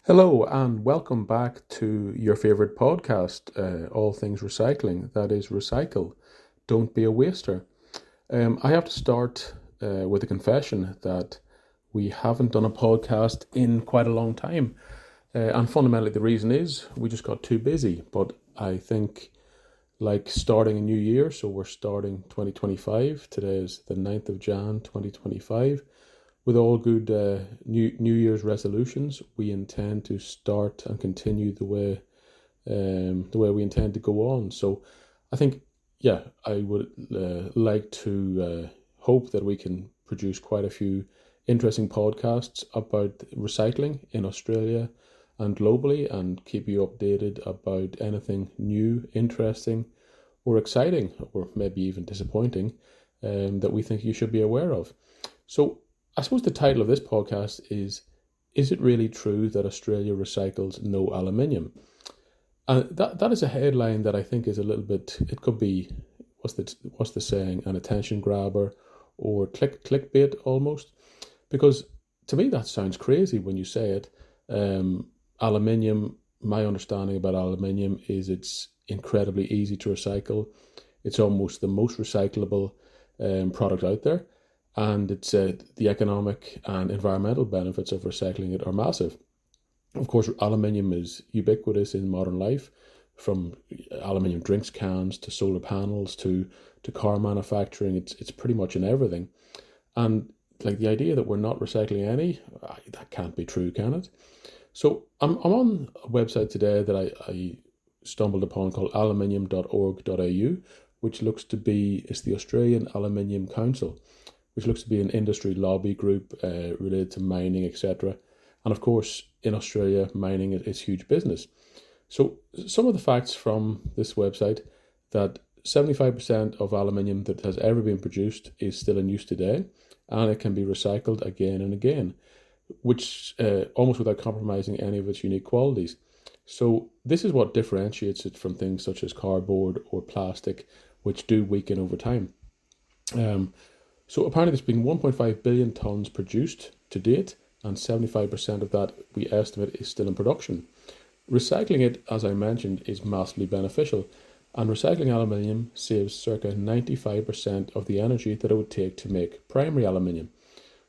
Hello and welcome back to your favorite podcast, All Things Recycling. That is Recycle. Don't be a waster. I have to start with a confession that we haven't done a podcast in quite a long time. And fundamentally, the reason is we just got too busy. But I think, like starting a new year, so we're starting 2025. Today is the 9th of Jan 2025. With all good New Year's resolutions, we intend to start and continue the way we intend to go on. So, I think, yeah, I would like to hope that we can produce quite a few interesting podcasts about recycling in Australia and globally, and keep you updated about anything new, interesting, or exciting, or maybe even disappointing, that we think you should be aware of. So, I suppose the title of this podcast is it really true that Australia recycles no aluminium? And that is a headline that I think is a little bit, it could be, what's the saying, an attention grabber or clickbait almost. Because to me that sounds crazy when you say it. Aluminium, my understanding about aluminium is it's incredibly easy to recycle. It's almost the most recyclable product out there, and it's the economic and environmental benefits of recycling it are massive. Of course, aluminium is ubiquitous in modern life, from aluminium drinks cans to solar panels to car manufacturing. It's pretty much in everything, and like the idea that we're not recycling any, that can't be true, can it? So I'm on a website today that I stumbled upon called aluminium.org.au, which looks to be, it's the Australian Aluminium Council, which looks to be an industry lobby group related to mining, etc. And of course, in Australia, mining is huge business. So some of the facts from this website: that 75% of aluminium that has ever been produced is still in use today, and it can be recycled again and again, which almost without compromising any of its unique qualities. So this is what differentiates it from things such as cardboard or plastic, which do weaken over time. Um, so apparently there's been 1.5 billion tonnes produced to date, and 75% of that we estimate is still in production. Recycling it, as I mentioned, is massively beneficial, and recycling aluminium saves circa 95% of the energy that it would take to make primary aluminium.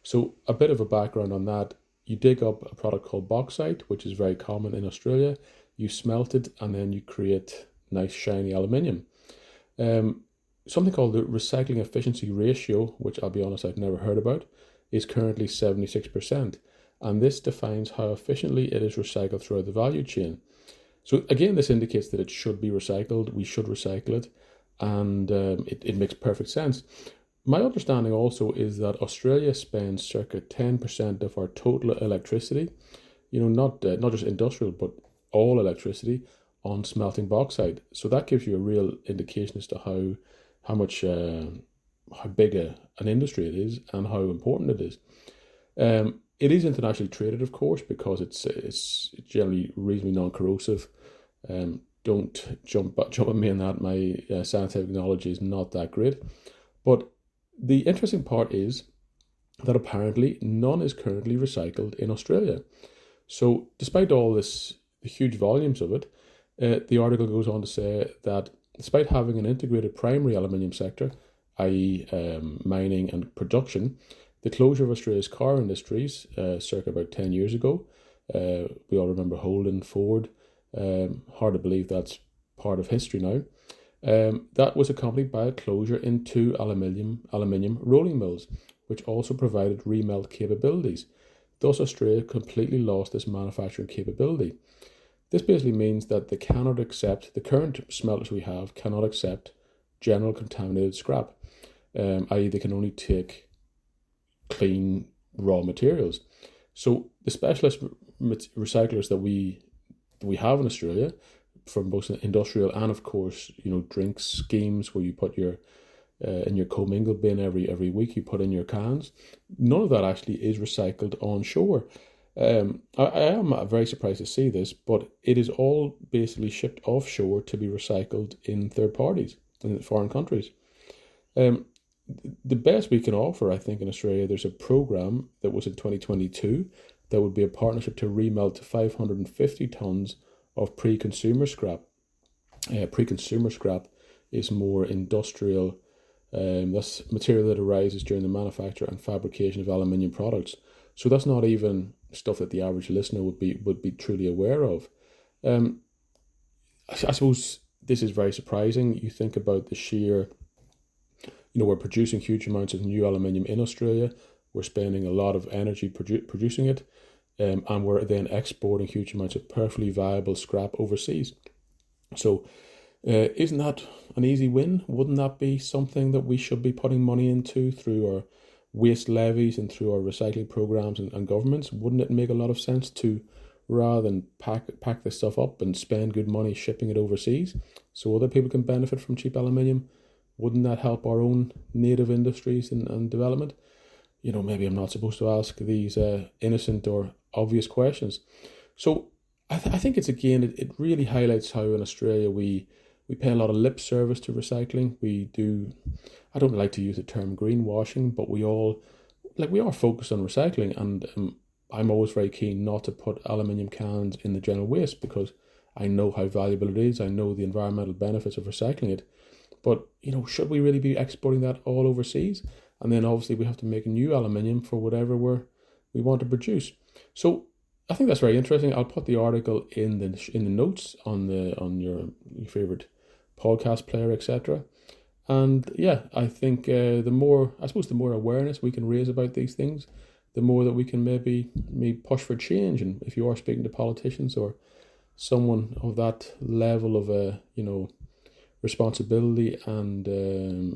So a bit of a background on that: you dig up a product called bauxite, which is very common in Australia, you smelt it, and then you create nice shiny aluminium. Um, Something called the recycling efficiency ratio, which I'll be honest, I've never heard about, is currently 76%. And this defines how efficiently it is recycled throughout the value chain. So, again, this indicates that it should be recycled, we should recycle it, and it makes perfect sense. My understanding also is that Australia spends circa 10% of our total electricity, not just industrial, but all electricity, on smelting bauxite. So that gives you a real indication as to how big an industry it is and how important it is. It is internationally traded, of course, because it's generally reasonably non-corrosive. Don't jump at me on that. My scientific knowledge is not that great. But the interesting part is that apparently none is currently recycled in Australia. So, despite all this, the huge volumes of it, the article goes on to say that despite having an integrated primary aluminium sector, i.e., mining and production, the closure of Australia's car industries, circa about 10 years ago, we all remember Holden, Ford, hard to believe that's part of history now. That was accompanied by a closure in two aluminium rolling mills, which also provided remelt capabilities. Thus, Australia completely lost this manufacturing capability. This basically means that the current smelters we have cannot accept general contaminated scrap, i.e., they can only take clean raw materials. So the specialist recyclers that we have in Australia, from both industrial and, of course, drinks schemes where you put your in your commingle bin every week, you put in your cans. None of that actually is recycled onshore. I am very surprised to see this, but it is all basically shipped offshore to be recycled in third parties in foreign countries. Um, the best we can offer, I think, in Australia, there's a program that was in 2022 there would be a partnership to remelt 550 tons of pre-consumer scrap. Pre-consumer scrap is more industrial. That's material that arises during the manufacture and fabrication of aluminium products. So that's not even stuff that the average listener would be truly aware of. I suppose this is very surprising. You think about the sheer, we're producing huge amounts of new aluminium in Australia. We're spending a lot of energy producing it, and we're then exporting huge amounts of perfectly viable scrap overseas. So isn't that an easy win? Wouldn't that be something that we should be putting money into through our waste levies and through our recycling programs and governments? Wouldn't it make a lot of sense to, rather than pack this stuff up and spend good money shipping it overseas so other people can benefit from cheap aluminium? Wouldn't that help our own native industries and development? Maybe I'm not supposed to ask these innocent or obvious questions. So I think it really highlights how in Australia we pay a lot of lip service to recycling. We do, I don't like to use the term greenwashing, but we are focused on recycling, and I'm always very keen not to put aluminium cans in the general waste because I know how valuable it is. I know the environmental benefits of recycling it. But, should we really be exporting that all overseas? And then obviously we have to make new aluminium for whatever we want to produce. So I think that's very interesting. I'll put the article in the notes on your favorite podcast player, etc. And yeah, I think the more awareness we can raise about these things, the more that we can maybe push for change. And if you are speaking to politicians or someone of that level of responsibility and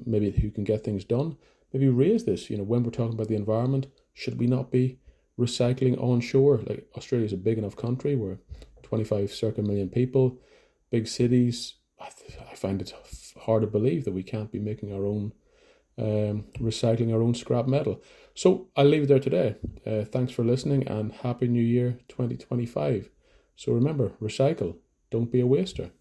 maybe who can get things done, maybe raise this. When we're talking about the environment, should we not be recycling onshore? Like, Australia is a big enough country. We're 25 circa million people, big cities. I find it hard to believe that we can't be making our own, recycling our own scrap metal. So I'll leave it there today. Thanks for listening, and Happy New Year 2025. So remember, recycle, don't be a waster.